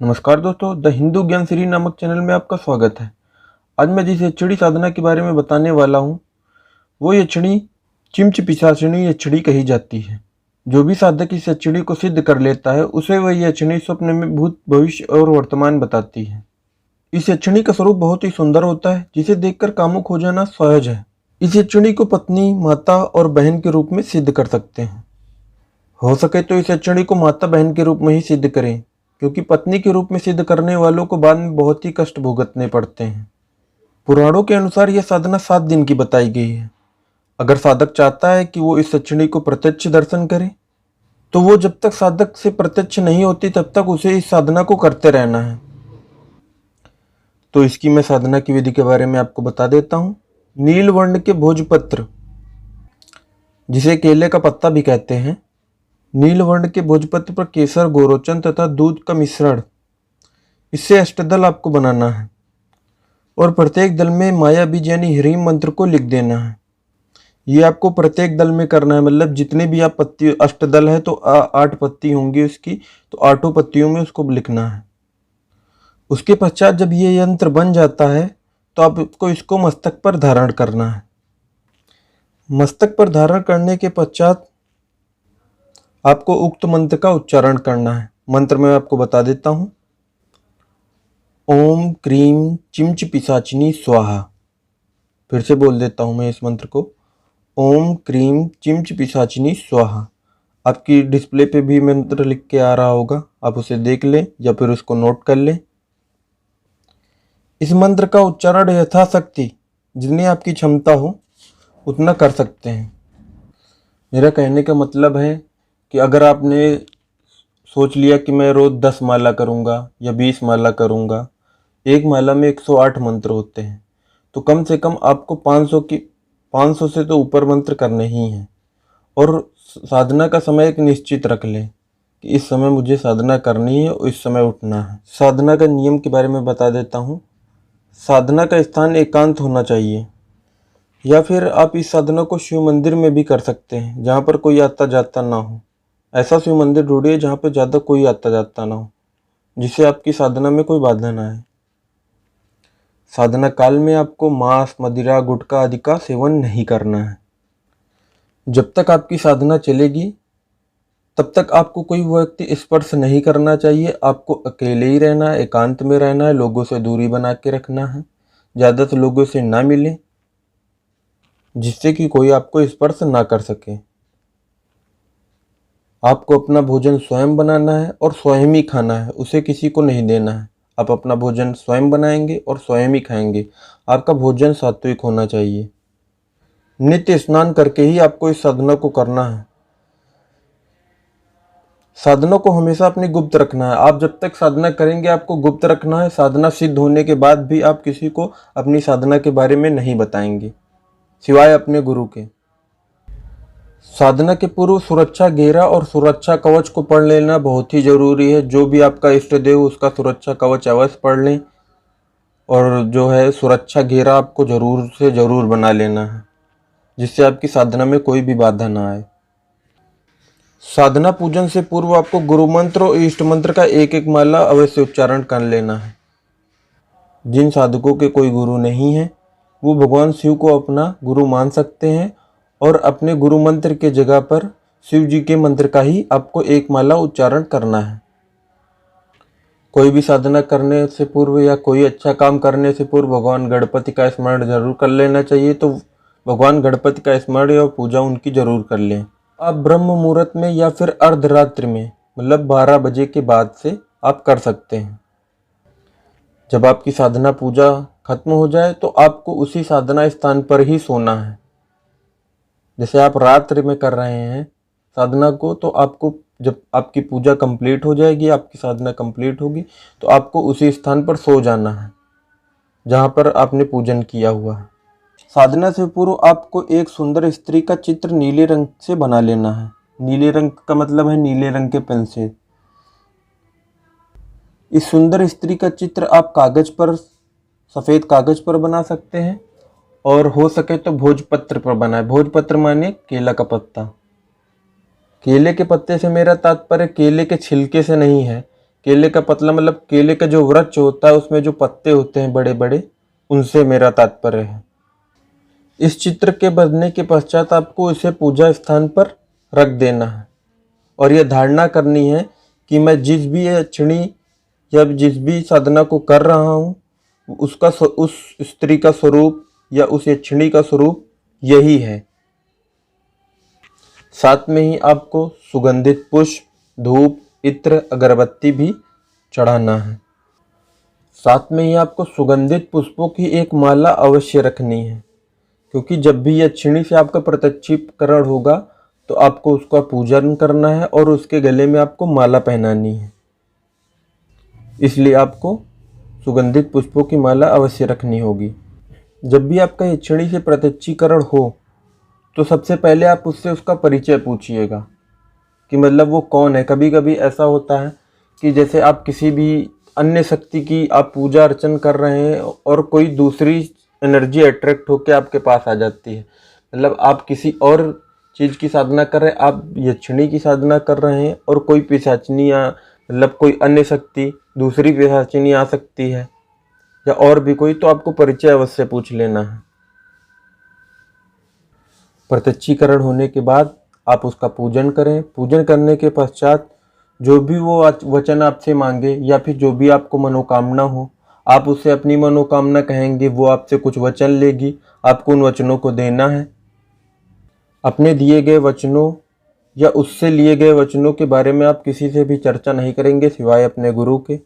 नमस्कार दोस्तों, द हिंदू ज्ञान श्री नामक चैनल में आपका स्वागत है। आज मैं जिस यक्षिणी साधना के बारे में बताने वाला हूँ वो यक्षिणी चिमच पिशाचिनी यक्षिणी कही जाती है। जो भी साधक इस यक्षिणी को सिद्ध कर लेता है उसे वह यक्षिणी स्वप्न में भूत, भविष्य और वर्तमान बताती है। इस यक्षिणी का स्वरूप बहुत ही सुंदर होता है, जिसे देखकर कामुक हो जाना सहज है। इस यक्षिणी को पत्नी, माता और बहन के रूप में सिद्ध कर सकते हैं। हो सके तो इस यक्षिणी को माता बहन के रूप में ही सिद्ध करें, क्योंकि पत्नी के रूप में सिद्ध करने वालों को बाद में बहुत ही कष्ट भुगतने पड़ते हैं। पुराणों के अनुसार यह साधना 7 दिन की बताई गई है। अगर साधक चाहता है कि वो इस यक्षिणी को प्रत्यक्ष दर्शन करे, तो वो जब तक साधक से प्रत्यक्ष नहीं होती तब तक उसे इस साधना को करते रहना है। तो इसकी मैं साधना की विधि के बारे में आपको बता देता हूँ। नील वर्ण के भोजपत्र, जिसे केले का पत्ता भी कहते हैं, नील वर्ण के भोजपत्र पर केसर, गोरोचन तथा दूध का मिश्रण, इससे अष्टदल आपको बनाना है और प्रत्येक दल में माया बीज यानी ह्रीम मंत्र को लिख देना है। ये आपको प्रत्येक दल में करना है, मतलब जितने भी आप पत्ती अष्टदल है तो 8 पत्ती होंगी उसकी, तो 8 पत्तियों में उसको लिखना है। उसके पश्चात जब ये यंत्र बन जाता है तो आपको इसको मस्तक पर धारण करना है। मस्तक पर धारण करने के पश्चात आपको उक्त मंत्र का उच्चारण करना है। मंत्र मैं आपको बता देता हूँ। ओम क्रीम चिमच पिशाचिनी स्वाहा। फिर से बोल देता हूँ मैं इस मंत्र को। ओम क्रीम चिमच पिशाचिनी स्वाहा। आपकी डिस्प्ले पे भी मंत्र लिख के आ रहा होगा, आप उसे देख लें या फिर उसको नोट कर लें। इस मंत्र का उच्चारण यथाशक्ति, जितनी आपकी क्षमता हो उतना कर सकते हैं। मेरा कहने का मतलब है कि अगर आपने सोच लिया कि मैं रोज 10 माला करूँगा या 20 माला करूँगा, एक माला में 108 मंत्र होते हैं, तो कम से कम आपको 500 से तो ऊपर मंत्र करने ही हैं। और साधना का समय एक निश्चित रख लें कि इस समय मुझे साधना करनी है और इस समय उठना है। साधना का नियम के बारे में बता देता हूँ। साधना का स्थान एकांत होना चाहिए, या फिर आप इस साधना को शिव मंदिर में भी कर सकते हैं, जहाँ पर कोई आता जाता ना हो। ऐसा शिव मंदिर ढूंढिए जहाँ पर ज़्यादा कोई आता जाता ना हो, जिससे आपकी साधना में कोई बाधा ना आए। साधना काल में आपको मांस, मदिरा, गुटखा आदि का सेवन नहीं करना है। जब तक आपकी साधना चलेगी तब तक आपको कोई व्यक्ति स्पर्श नहीं करना चाहिए। आपको अकेले ही रहना है, एकांत में रहना है, लोगों से दूरी बना के रखना है, ज़्यादा से लोगों से ना मिले, जिससे कि कोई आपको स्पर्श ना कर सके। आपको अपना भोजन स्वयं बनाना है और स्वयं ही खाना है, उसे किसी को नहीं देना है। आप अपना भोजन स्वयं बनाएंगे और स्वयं ही खाएंगे। आपका भोजन सात्विक होना चाहिए। नित्य स्नान करके ही आपको इस साधना को करना है। साधना को हमेशा अपनी गुप्त रखना है। आप जब तक साधना करेंगे आपको गुप्त रखना है। साधना सिद्ध होने के बाद भी आप किसी को अपनी साधना के बारे में नहीं बताएंगे, सिवाय अपने गुरु के। साधना के पूर्व सुरक्षा घेरा और सुरक्षा कवच को पढ़ लेना बहुत ही जरूरी है। जो भी आपका इष्ट देव उसका सुरक्षा कवच अवश्य पढ़ लें, और जो है सुरक्षा घेरा आपको जरूर से जरूर बना लेना है, जिससे आपकी साधना में कोई भी बाधा ना आए। साधना पूजन से पूर्व आपको गुरु मंत्र और इष्ट मंत्र का एक एक माला अवश्य उच्चारण कर लेना है। जिन साधकों के कोई गुरु नहीं है वो भगवान शिव को अपना गुरु मान सकते हैं, और अपने गुरु मंत्र के जगह पर शिव जी के मंत्र का ही आपको एक माला उच्चारण करना है। कोई भी साधना करने से पूर्व या कोई अच्छा काम करने से पूर्व भगवान गणपति का स्मरण जरूर कर लेना चाहिए। तो भगवान गणपति का स्मरण और पूजा उनकी जरूर कर लें। आप ब्रह्म मुहूर्त में या फिर अर्धरात्रि में, मतलब 12 बजे के बाद से आप कर सकते हैं। जब आपकी साधना पूजा खत्म हो जाए तो आपको उसी साधना स्थान पर ही सोना है। जैसे आप रात्रि में कर रहे हैं साधना को, तो आपको जब आपकी पूजा कंप्लीट हो जाएगी, आपकी साधना कंप्लीट होगी, तो आपको उसी स्थान पर सो जाना है जहाँ पर आपने पूजन किया हुआ है। साधना से पूर्व आपको एक सुंदर स्त्री का चित्र नीले रंग से बना लेना है। नीले रंग का मतलब है नीले रंग के पेन से। इस सुंदर स्त्री का चित्र आप कागज पर, सफ़ेद कागज पर बना सकते हैं, और हो सके तो भोजपत्र पर बनाए। भोजपत्र माने केला का पत्ता। केले के पत्ते से मेरा तात्पर्य केले के छिलके से नहीं है। केले का पतला मतलब केले का जो वृक्ष होता है उसमें जो पत्ते होते हैं बड़े बड़े, उनसे मेरा तात्पर्य है। इस चित्र के बनने के पश्चात आपको इसे पूजा स्थान पर रख देना है और यह धारणा करनी है कि मैं जिस भी यक्षिणी या जिस भी साधना को कर रहा हूँ उस स्त्री का स्वरूप या उस यक्षिणी का स्वरूप यही है। साथ में ही आपको सुगंधित पुष्प, धूप, इत्र, अगरबत्ती भी चढ़ाना है। साथ में ही आपको सुगंधित पुष्पों की एक माला अवश्य रखनी है, क्योंकि जब भी यक्षिणी से आपका प्रत्यक्षीकरण होगा तो आपको उसका पूजन करना है और उसके गले में आपको माला पहनानी है। इसलिए आपको सुगंधित पुष्पों की माला अवश्य रखनी होगी। जब भी आपका यक्षिणी से प्रत्यक्षीकरण हो तो सबसे पहले आप उससे उसका परिचय पूछिएगा कि मतलब वो कौन है। कभी कभी ऐसा होता है कि जैसे आप किसी भी अन्य शक्ति की आप पूजा अर्चन कर रहे हैं और कोई दूसरी एनर्जी अट्रैक्ट होकर आपके पास आ जाती है। मतलब आप किसी और चीज़ की साधना कर रहे हैं, आप यक्षिणी की साधना कर रहे हैं और कोई पिशाचिनी या मतलब कोई अन्य शक्ति दूसरी पिशाचिनी आ सकती है या और भी कोई, तो आपको परिचय अवश्य पूछ लेना है। प्रत्यक्षीकरण होने के बाद आप उसका पूजन करें। पूजन करने के पश्चात जो भी वो वचन आपसे मांगे या फिर जो भी आपको मनोकामना हो, आप उससे अपनी मनोकामना कहेंगे, वो आपसे कुछ वचन लेगी, आपको उन वचनों को देना है। अपने दिए गए वचनों या उससे लिए गए वचनों के बारे में आप किसी से भी चर्चा नहीं करेंगे सिवाय अपने गुरु के।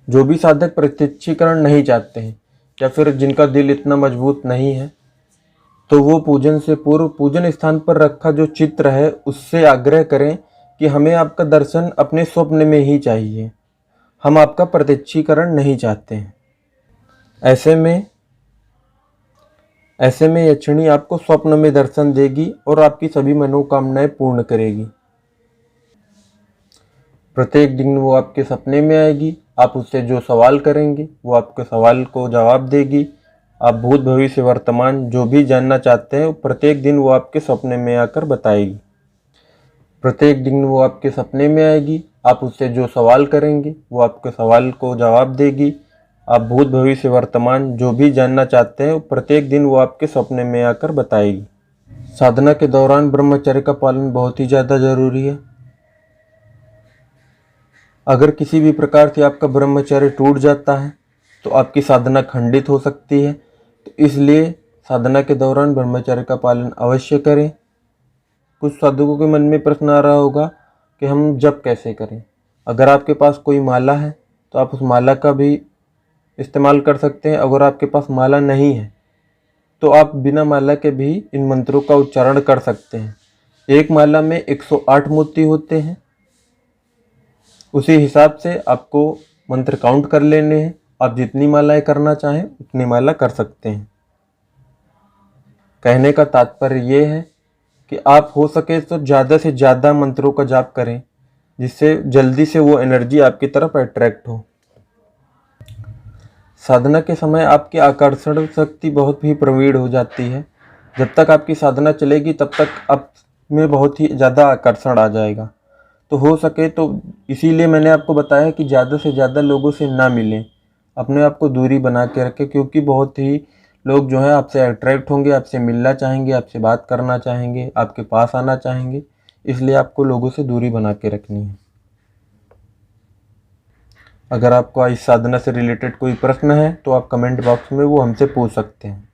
जो भी साधक प्रत्यक्षीकरण नहीं चाहते हैं या फिर जिनका दिल इतना मजबूत नहीं है, तो वो पूजन से पूर्व पूजन स्थान पर रखा जो चित्र है उससे आग्रह करें कि हमें आपका दर्शन अपने स्वप्न में ही चाहिए, हम आपका प्रत्यक्षीकरण नहीं चाहते हैं। ऐसे में यक्षिणी आपको स्वप्न में दर्शन देगी और आपकी सभी मनोकामनाएं पूर्ण करेगी। प्रत्येक दिन वो आपके सपने में आएगी, आप उससे जो सवाल करेंगे वो आपके सवाल को जवाब देगी। आप भूत भविष्य वर्तमान जो भी जानना चाहते हैं प्रत्येक दिन वो आपके सपने में आकर बताएगी। प्रत्येक दिन वो आपके सपने में आएगी, आप उससे जो सवाल करेंगे वो आपके सवाल को जवाब देगी। आप भूत भविष्य वर्तमान जो भी जानना चाहते हैं प्रत्येक दिन वो आपके सपने में आकर बताएगी। साधना के दौरान ब्रह्मचर्य का पालन बहुत ही ज़्यादा जरूरी है। अगर किसी भी प्रकार से आपका ब्रह्मचर्य टूट जाता है तो आपकी साधना खंडित हो सकती है, तो इसलिए साधना के दौरान ब्रह्मचर्य का पालन अवश्य करें। कुछ साधकों के मन में प्रश्न आ रहा होगा कि हम जप कैसे करें। अगर आपके पास कोई माला है तो आप उस माला का भी इस्तेमाल कर सकते हैं। अगर आपके पास माला नहीं है तो आप बिना माला के भी इन मंत्रों का उच्चारण कर सकते हैं। एक माला में 108 मोती होते हैं, उसी हिसाब से आपको मंत्र काउंट कर लेने हैं। आप जितनी मालाएं करना चाहें उतनी माला कर सकते हैं। कहने का तात्पर्य ये है कि आप हो सके तो ज़्यादा से ज़्यादा मंत्रों का जाप करें, जिससे जल्दी से वो एनर्जी आपकी तरफ अट्रैक्ट हो। साधना के समय आपकी आकर्षण शक्ति बहुत ही प्रवीण हो जाती है। जब तक आपकी साधना चलेगी तब तक आप में बहुत ही ज़्यादा आकर्षण आ जाएगा। तो हो सके तो इसीलिए मैंने आपको बताया कि ज़्यादा से ज़्यादा लोगों से ना मिलें, अपने आप को दूरी बना के रखें, क्योंकि बहुत ही लोग जो हैं आपसे अट्रैक्ट होंगे, आपसे मिलना चाहेंगे, आपसे बात करना चाहेंगे, आपके पास आना चाहेंगे। इसलिए आपको लोगों से दूरी बना के रखनी है। अगर आपको इस साधना से रिलेटेड कोई प्रश्न है तो आप कमेंट बॉक्स में वो हमसे पूछ सकते हैं।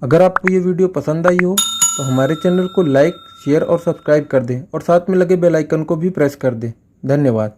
अगर आपको ये वीडियो पसंद आई हो तो हमारे चैनल को लाइक, शेयर और सब्सक्राइब कर दें और साथ में लगे बेल आइकन को भी प्रेस कर दें। धन्यवाद।